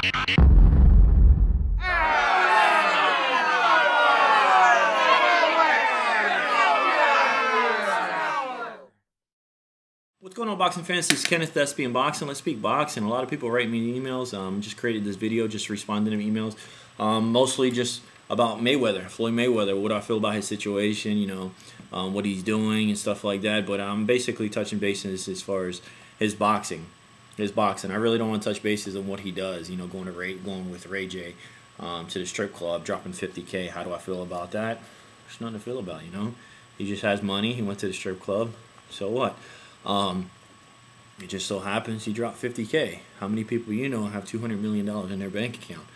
What's going on, boxing fans? This is Kenneth Thespian Boxing. Let's speak boxing. A lot of people write me emails. Just created this video, just responding to emails. Mostly just about Mayweather, Floyd Mayweather, what I feel about his situation, you know, what he's doing and stuff like that. But I'm basically touching bases as far as his boxing. I really don't want to touch bases on what he does. You know, going with Ray J to the strip club, dropping 50K. How do I feel about that? There's nothing to feel about. You know, he just has money. He went to the strip club. So what? It just so happens he dropped 50K. How many people you know have $200 million in their bank account?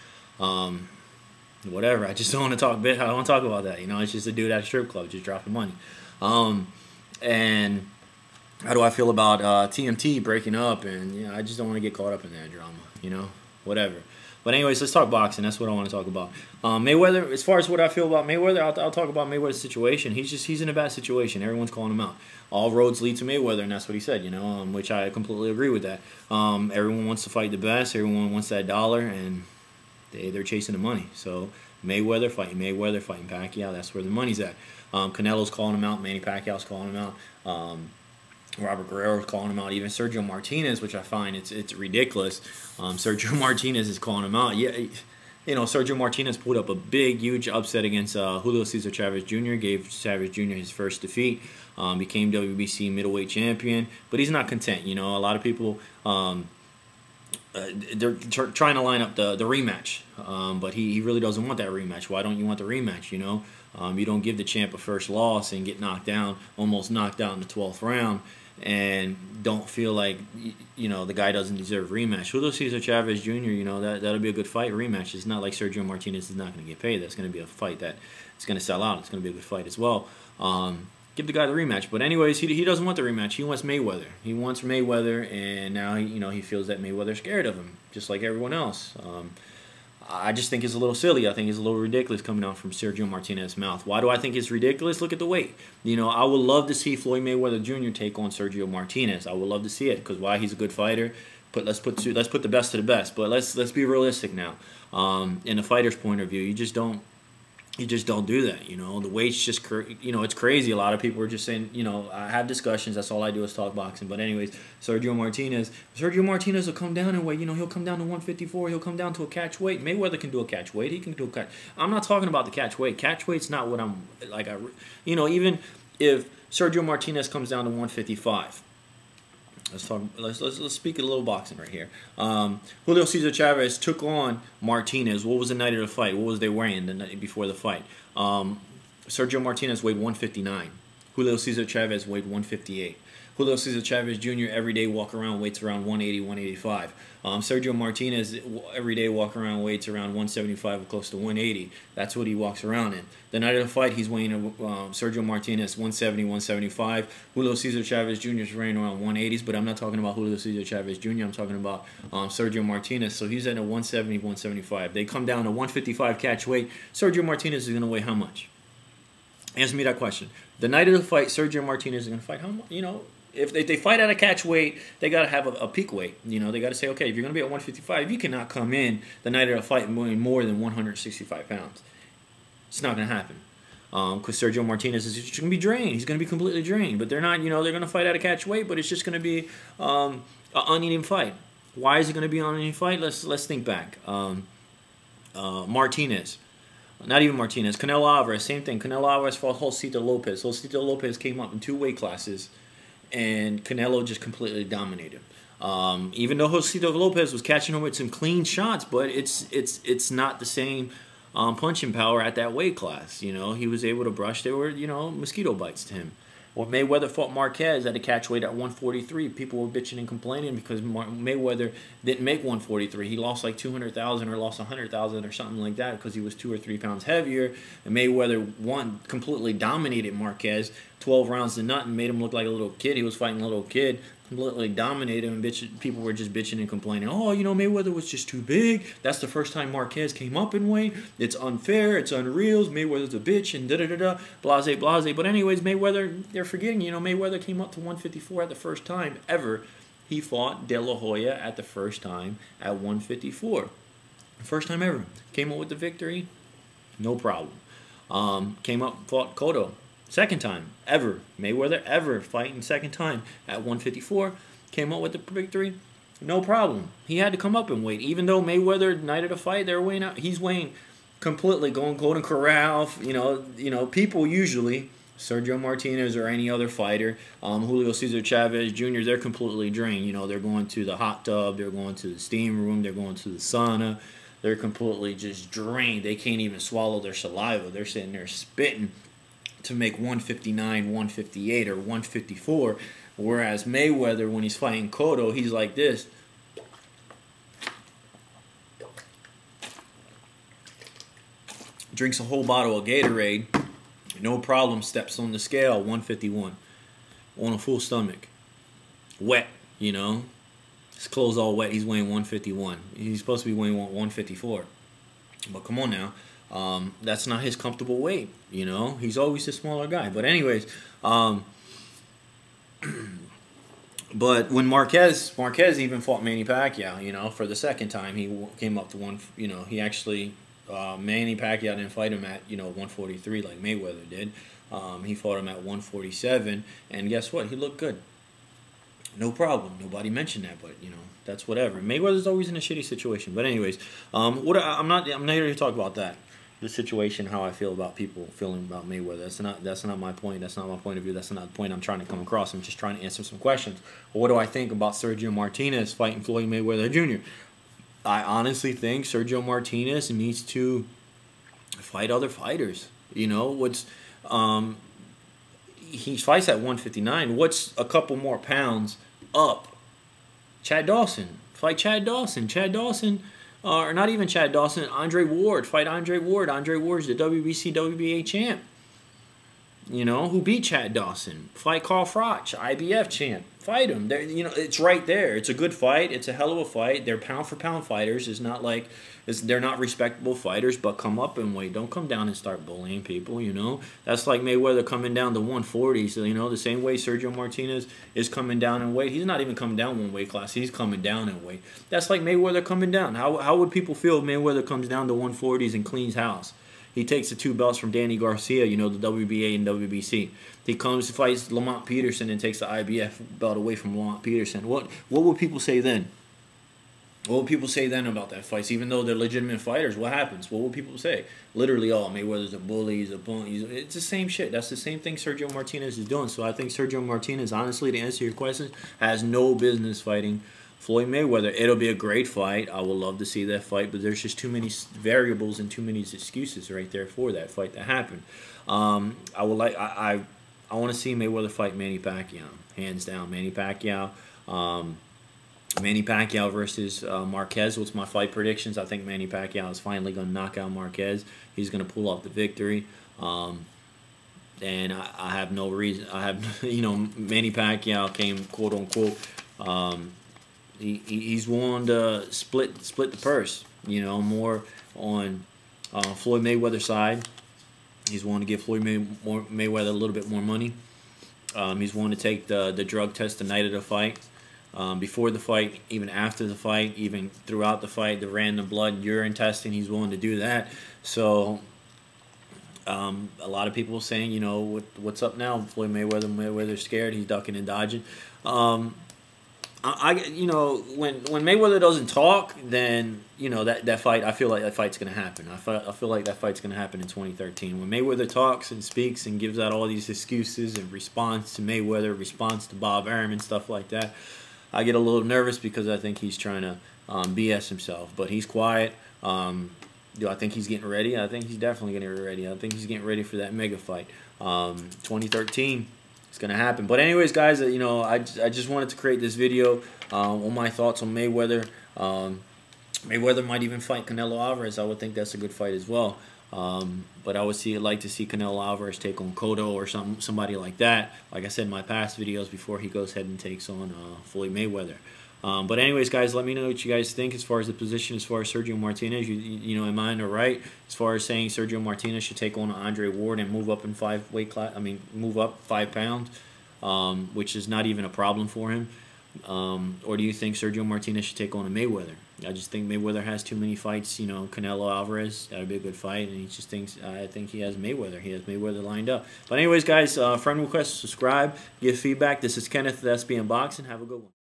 Whatever. I just don't want to talk. I don't want to talk about that. You know, it's just a dude at a strip club just dropping money. And how do I feel about TMT breaking up? And you know, I just don't want to get caught up in that drama. You know, whatever. But anyways, let's talk boxing. That's what I want to talk about. Mayweather, as far as what I feel about Mayweather, I'll talk about Mayweather's situation. He's in a bad situation. Everyone's calling him out. All roads lead to Mayweather, and that's what he said, you know, which I completely agree with that. Everyone wants to fight the best. Everyone wants that dollar, and they're chasing the money. So Mayweather fighting Pacquiao, that's where the money's at. Canelo's calling him out. Manny Pacquiao's calling him out. Robert Guerrero's calling him out. Even Sergio Martinez, which I find it's ridiculous. Sergio Martinez is calling him out. Yeah, you know, Sergio Martinez pulled up a big, huge upset against Julio Cesar Chavez Jr. Gave Chavez Jr. his first defeat. Became WBC middleweight champion, but he's not content. You know, a lot of people they're trying to line up the rematch, but he really doesn't want that rematch. Why don't you want the rematch? You know, you don't give the champ a first loss and get knocked down, almost knocked out in the 12th round, and don't feel like, you know, the guy doesn't deserve a rematch. Julio Cesar Chavez Jr., you know, that'll be a good fight. Rematch. It's not like Sergio Martinez is not going to get paid. That's going to be a fight that it's going to sell out. It's going to be a good fight as well. Give the guy the rematch. But anyways, he doesn't want the rematch. He wants Mayweather. He wants Mayweather, and now he feels that Mayweather's scared of him, just like everyone else. I just think it's a little silly. I think it's a little ridiculous coming out from Sergio Martinez's mouth. Why do I think it's ridiculous? Look at the weight. You know, I would love to see Floyd Mayweather Jr. take on Sergio Martinez. I would love to see it because why? He's a good fighter. But let's put the best to the best. But let's be realistic now. In the fighter's point of view, you just don't do that. You know, the weight's just, you know, it's crazy. A lot of people are just saying, you know, I have discussions. That's all I do is talk boxing. But anyways, Sergio Martinez will come down in weight. You know, he'll come down to 154. He'll come down to a catch weight. Mayweather can do a catch weight. He can do a catch. I'm not talking about the catch weight. Catch weight's not what I'm like. You know, even if Sergio Martinez comes down to 155. Let's speak a little boxing right here. Julio Cesar Chavez took on Martinez. What was the night of the fight? What was they wearing the night before the fight? Sergio Martinez weighed 159. Julio Cesar Chavez weighed 158. Julio Cesar Chavez Jr. every day walk around weights around 180, 185. Sergio Martinez every day walk around weights around 175 or close to 180. That's what he walks around in. The night of the fight, he's weighing Sergio Martinez 170, 175. Julio Cesar Chavez Jr. is weighing around 180s, but I'm not talking about Julio Cesar Chavez Jr. I'm talking about Sergio Martinez. So he's at a 170, 175. They come down to 155 catch weight. Sergio Martinez is going to weigh how much? Answer me that question. The night of the fight, Sergio Martinez is going to fight how much? You know, if they fight at a catch weight, they got to have a peak weight. You know, they got to say, okay, if you're going to be at 155, you cannot come in the night of the fight weighing more than 165 pounds. It's not going to happen. Because Sergio Martinez is just going to be drained. He's going to be completely drained. But they're not, you know, they're going to fight at a catch weight, but it's just going to be an uneven fight. Why is it going to be an uneven fight? Let's think back. Martinez. Not even Martinez. Canelo Alvarez, same thing. Canelo Alvarez fought Josito Lopez. Josito Lopez came up in 2 weight classes, and Canelo just completely dominated him. Even though Josito Lopez was catching him with some clean shots, but it's not the same punching power at that weight class. You know, he was able to brush. There were, you know, mosquito bites to him. When Mayweather fought Marquez at a catch weight at 143, people were bitching and complaining because Mayweather didn't make 143. He lost like 200,000 or lost 100,000 or something like that because he was 2 or 3 pounds heavier. And Mayweather completely dominated Marquez, 12 rounds to nothing, made him look like a little kid. He was fighting a little kid. Completely dominated him, and people were just bitching and complaining. Oh, you know, Mayweather was just too big. That's the first time Marquez came up in weight. It's unfair. It's unreal. Mayweather's a bitch and da-da-da-da, blase, blase. But anyways, Mayweather, they're forgetting, you know, Mayweather came up to 154 at the first time ever. He fought De La Hoya at the first time at 154. First time ever. Came up with the victory, no problem. Came up, fought Cotto. Second time ever. Mayweather ever fighting second time at 154. Came up with the victory, no problem. He had to come up and weight. Even though Mayweather, night of the fight, they're weighing out. He's weighing completely, going Golden Corral. People usually, Sergio Martinez or any other fighter, Julio Cesar Chavez Jr., they're completely drained. They're going to the hot tub, they're going to the steam room, they're going to the sauna. They're completely just drained. They can't even swallow their saliva. They're sitting there spitting to make 159, 158, or 154. Whereas Mayweather, when he's fighting Cotto, he's like this. Drinks a whole bottle of Gatorade. No problem. Steps on the scale, 151. On a full stomach. Wet, His clothes all wet. He's weighing 151. He's supposed to be weighing 154. But come on now. That's not his comfortable weight, He's always a smaller guy. But anyways, but when Marquez even fought Manny Pacquiao, for the second time, he came up to he actually, Manny Pacquiao didn't fight him at, 143 like Mayweather did. He fought him at 147, and guess what? He looked good. No problem. Nobody mentioned that, but that's whatever. Mayweather's always in a shitty situation. But anyways, I'm not here to talk about that. The situation, how I feel about people feeling about Mayweather. That's not my point. That's not my point of view. That's not the point I'm trying to come across. I'm just trying to answer some questions. What do I think about Sergio Martinez fighting Floyd Mayweather Jr.? I honestly think Sergio Martinez needs to fight other fighters. He fights at 159. What's a couple more pounds up? Chad Dawson. Fight Chad Dawson. Or not even Chad Dawson. Andre Ward. Fight Andre Ward. Andre Ward's the WBC, WBA champ. Who beat Chad Dawson. Fight Carl Froch, IBF champ. Fight him. It's right there. It's a good fight. It's a hell of a fight. They're pound-for-pound fighters. It's not like they're not respectable fighters, but come up and weight. Don't come down and start bullying people, That's like Mayweather coming down to 140. So, the same way Sergio Martinez is coming down in weight. He's not even coming down one weight class. He's coming down in weight. That's like Mayweather coming down. How would people feel if Mayweather comes down to 140s and cleans house? He takes the 2 belts from Danny Garcia, the WBA and WBC. He comes, fights Lamont Peterson and takes the IBF belt away from Lamont Peterson. What would people say then? What would people say then about that fight? Even though they're legitimate fighters, what happens? What would people say? Literally, Mayweather's a bully, he's a bum. It's the same shit. That's the same thing Sergio Martinez is doing. So I think Sergio Martinez, honestly, to answer your question, has no business fighting Floyd Mayweather. It'll be a great fight. I would love to see that fight, but there's just too many variables and too many excuses right there for that fight to happen. I want to see Mayweather fight Manny Pacquiao, hands down. Manny Pacquiao versus Marquez. What's my fight predictions? I think Manny Pacquiao is finally going to knock out Marquez. He's going to pull off the victory. And I have no reason. Manny Pacquiao came, quote unquote. He's willing to split the purse, more on Floyd Mayweather's side. He's willing to give Floyd Mayweather a little bit more money. He's willing to take the drug test the night of the fight, before the fight, even after the fight, even throughout the fight, the random blood urine testing. He's willing to do that. So a lot of people saying, what's up now? Floyd Mayweather's scared. He's ducking and dodging. When Mayweather doesn't talk, then that fight. I feel like that fight's gonna happen. I feel like that fight's gonna happen in 2013. When Mayweather talks and speaks and gives out all these excuses and responds to Mayweather, responds to Bob Arum and stuff like that, I get a little nervous because I think he's trying to BS himself. But he's quiet. Do I think he's getting ready? I think he's definitely getting ready. I think he's getting ready for that mega fight. 2013. It's going to happen. But anyways, guys, I just wanted to create this video on my thoughts on Mayweather. Mayweather might even fight Canelo Alvarez. I would think that's a good fight as well. But I would like to see Canelo Alvarez take on Cotto or somebody like that. Like I said in my past videos, before he goes ahead and takes on Floyd Mayweather. But anyways, guys, let me know what you guys think as far as the position, as far as Sergio Martinez. Am I in the right as far as saying Sergio Martinez should take on Andre Ward and move up in move up 5 pounds, which is not even a problem for him. Or do you think Sergio Martinez should take on a Mayweather? I just think Mayweather has too many fights. You know, Canelo Alvarez, that would be a good fight, and he just thinks, I think he has Mayweather. He has Mayweather lined up. But anyways, guys, friend request, subscribe, give feedback. This is Kenneth, the SB Unboxing. Have a good one.